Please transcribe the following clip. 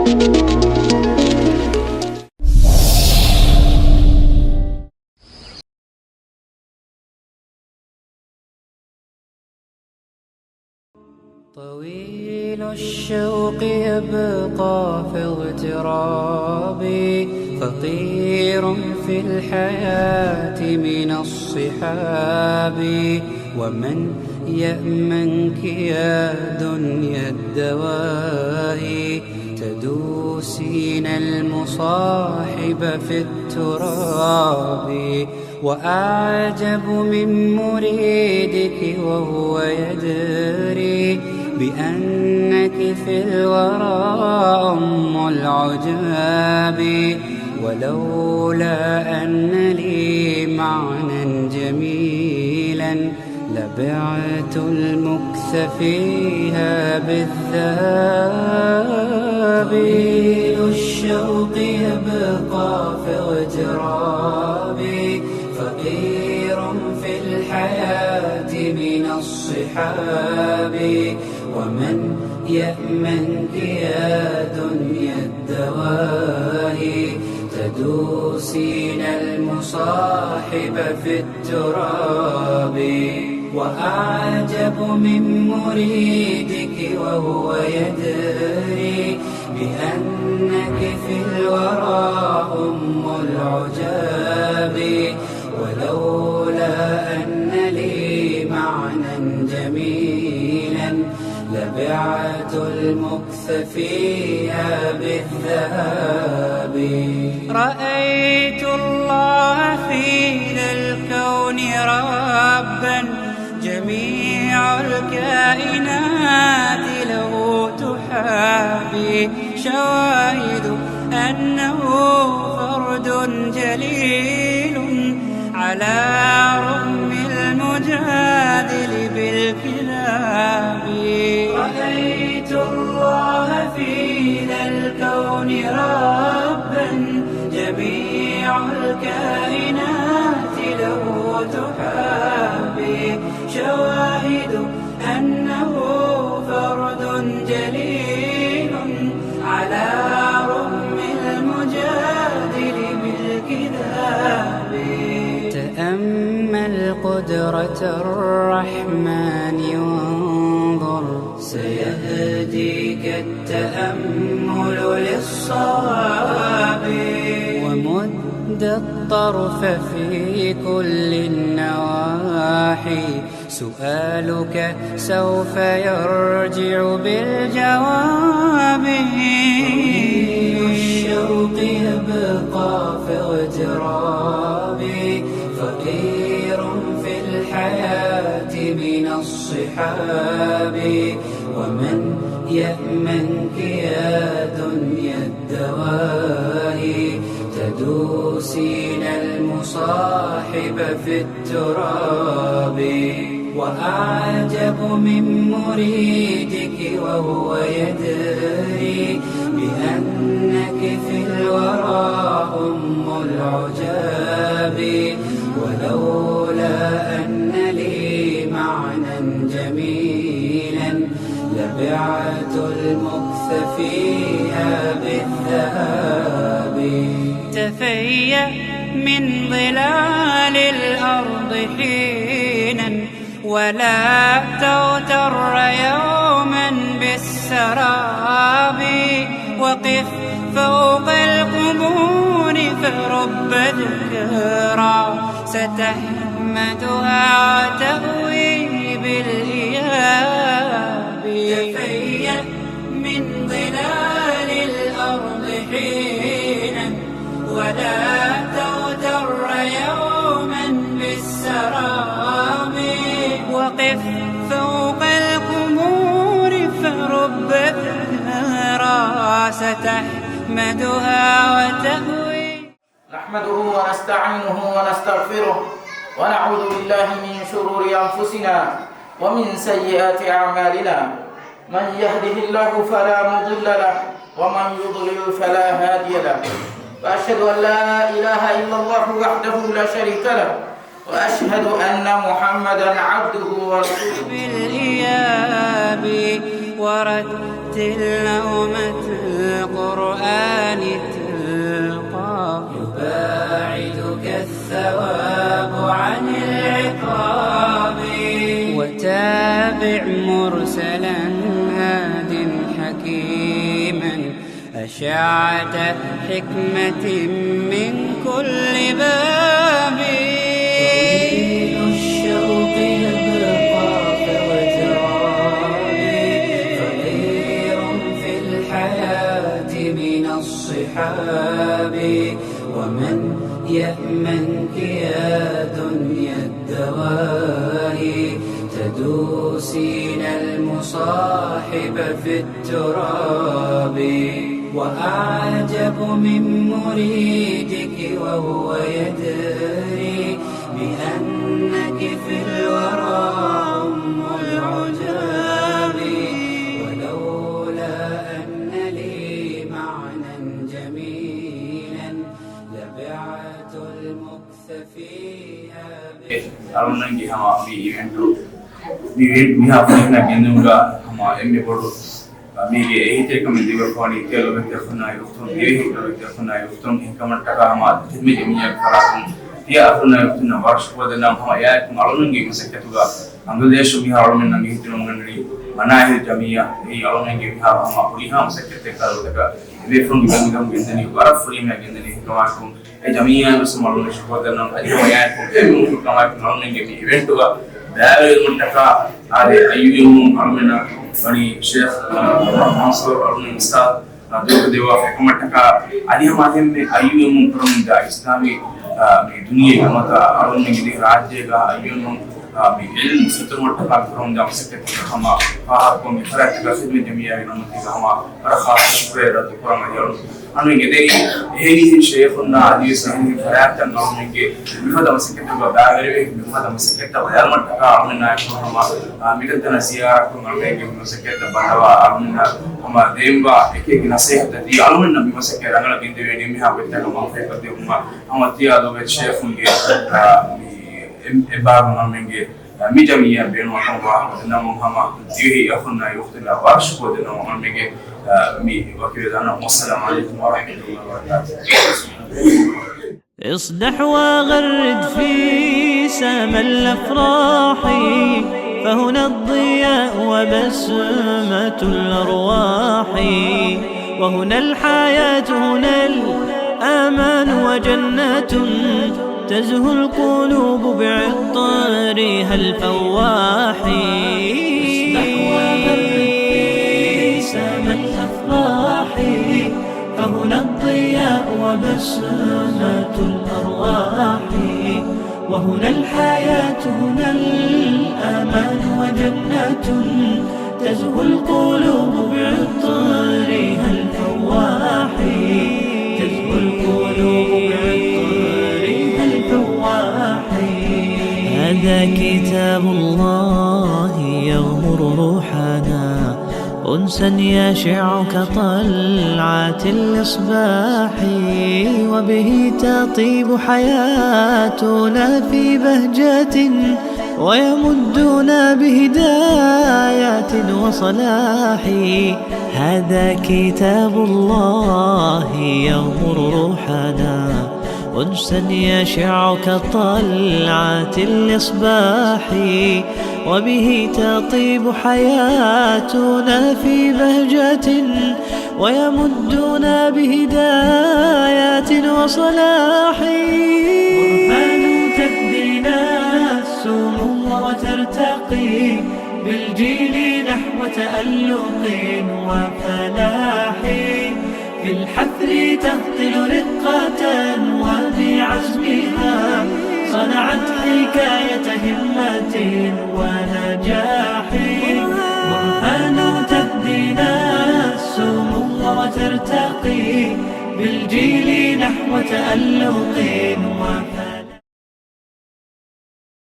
طويل الشوق يبقى في اغترابي، فقير في الحياة من الصحاب. ومن يأمنك يا دنيا الدواهي، تدوسين المصاحب في التراب. وأعجب من مريدك وهو يدري بأنك في الورى أم العجاب. ولولا أن لي معنى جميلا لبعت المكث فيها بالذهب. طويل الشوق يبقى في اغترابي، فقير في الحياة من الصحاب. ومن يأمنك يا دنيا الدواهي، تدوسين المصاحب في التراب. وأعجب من مريدك وهو يدري بأنك في الورى أم العجاب. ولولا أن لي معنى جميلا لبعت المكث فيها بالذهب. رأيت الله في ذا الكون ربا، جميع الكائنات له تحابي. شواهد أنه فرد جليل على رغم المجادل بالكلاب. رأيت الله في ذا الكون ربا، جميع الكائنات له تحابي. شواهد أنه فرد جليل على رغم المجادل بالكذاب. تأمل قدرة الرحمن وانظر، سيهديك التأمل للصواب. ومد الطرف في كل النواحي، سؤالك سوف يرجع بالجواب. الشوق يبقى في اغترابي، فقير في الحياة من الصحاب. ومن يأمنك يا دنيا الدواهي، تدوسين المصاحب في التراب. وأعجب من مريدك وهو يدري بأنك في الورى أم العجاب. ولولا أن لي معنى جميلا لبعت المكث فيها بالذهب. تفيأ من ظلال الأرض حينا، ولا تغتر يوما بالسراب. وقف فوق القبور فرب ذكرى ستحمدها وتأوي بالإياب. تفيأ من ظلال الأرض حينا، ولا تغتر يوما بالسراب. وقف فوق القبور فرب ذكرى ستحمدها وتأوي. نحمده ونستعينه ونستغفره، ونعوذ بالله من شرور أنفسنا ومن سيئات أعمالنا. من يهده الله فلا مضل له، ومن يضلل فلا هادي له. وأشهد أن لا إله إلا الله وحده لا شريك له، وأشهد أن محمدا عبده ورسوله. بالإياب ورتل نومة القرآن أشعة حكمة من كل باب. طويل الشوق يبقى كوترابي، فقير في الحياة من الصحاب. ومن يأمنك يا دنيا الدواهي، تدوسين المصاحب في التراب. وأعجب من مريدك وهو يدري بأنك في الورى أم العجاب. ولولا أن لي معنى جميلا لبعت المكث فيها. ಅರುಣಂಗೆ ಹಮ ಈ ಇವೆಂಟ್ ಫೈನಾ ಗೆನ್ನುಗ ಹಮ ಎಮ್ಮೆ ಬಡು ಮೀಗೆ ಏಹಿತೆ ಕಮೆ ದಿವ ಫಾನಿ ತೆಲು ವ್ಯಕ್ತಿ ಫುನಾ ಯುಫ್ತುನ್ ದಿವಿ ವ್ಯಕ್ತಿ ಫುನಾ ಯುಫ್ತುನ್ ಹಿಕಮನ್ ಟಕ ಹಮ ದಿಮಿ ದಿಮಿಯ ಫರಾಕುನ್ ತಿಯಾ ಫುನಾ ಯುಫ್ತುನ್ ವಾರ್ಷಪದ ನಮ ಹಮ ಯಾಕ್ ಅರುಣಂಗೆ ಮಸಕತುಗ ಅಂಗದೇಶ ಮಿಹ ಅರುಣನ್ ನಂಗೆ ಹಿತಿನ ಮಂಗಂಡಿ ಮನಾಹಿ ಜಮಿಯಾ ಈ ಅರುಣಂಗೆ ಮಿಹ ಹಮ ಪುಲಿಹ ಮಸಕತೆ ಕಾಲುದಕ ಇವೆಫುನ್ ಗೆನ್ನುಗಂ ಗೆಂದನಿ ವಾರಫುಲಿಮ ಗೆಂದನಿ ಹಿಕಮಾಕು ay jamiya muslimun shuhada ay wayat ko kama non ngi event ga dawe muntaka ade ayyum almena bani sheikh mansur almin ustad doko dewa hukumataka adi hamahem me ayyum from da islami me duniya mata alun ngi rajya ga ayyum me ilm sutumutaka from da sekte hama fahar ko me farat ga khidmat jamiya namati hama rakha shukra da qur'an ayol anu ngede heri sheikhuna adi sahin farata namenge bifada masiketa bagare bifada masiketa bayalmataka amna hama midantana ziyara ko namenge masiketa banawa amna hama demba ekeki nasihat di alumna masiketa rangala bindewe nimi ha betaka mafekate umma hama tiya do sheikhunge ebar namenge mi jamiya beno hama namu hama dihi akhuna yukhtina warshko de namu namenge mi wakilana wassalamu alaikum warahmatullahi wabarakatuh. اصدح وغرد في سما الأفراح، فهنا الضياء وبسمة الأرواح، وهنا الحياة هنا الأمان وجنة تزهو القلوب بعطرها الفواح. اصدح وغرد في سما الأفراح، فهنا الضياء وبسمة الأرواح، وهنا الحياة هنا الأمان وجنة تزهو القلوب بعطرها الفواح، تزهو القلوب بعطرها الفواح. هذا كتاب الله يغمر روحنا أنسا يشع كطلعة الإصباح، وبه تطيب حياتنا في بهجة ويمدنا بهدايات وصلاح. هذا كتاب الله يغمر روحنا أنسا يشع كطلعة الإصباح، وبه تطيب حياتنا في بهجة ويمدنا بهدايات وصلاح. قرآن تهدينا السمو وترتقي بالجيل نحو تألق وفلاح، في الحفر تهطل رقة وبعزمها صنعت حكاية همة ونجاح. برهان تهدينا السمو وترتقي بالجيل نحو تألق وفلاح.